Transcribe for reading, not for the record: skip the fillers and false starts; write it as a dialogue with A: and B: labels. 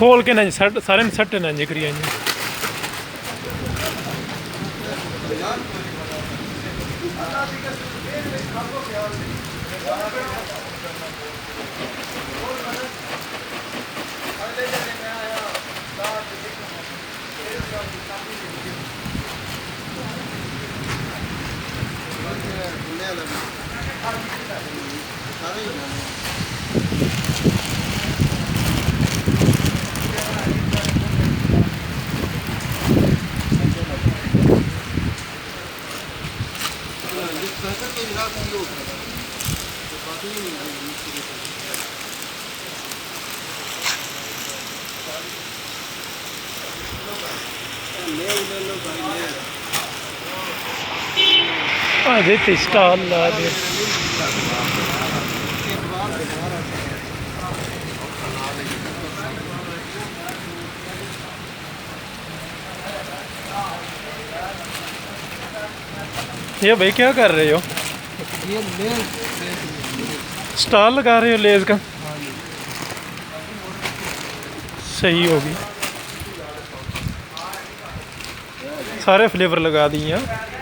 A: खोल के ना जी सट सारे में सट ना जी करिए जी देते स्टॉल ला दे ये भाई क्या कर रहे हो
B: ये लेस
A: स्टॉल लगा रहे हो लेज का सही होगी सारे फ्लेवर लगा दिए हैं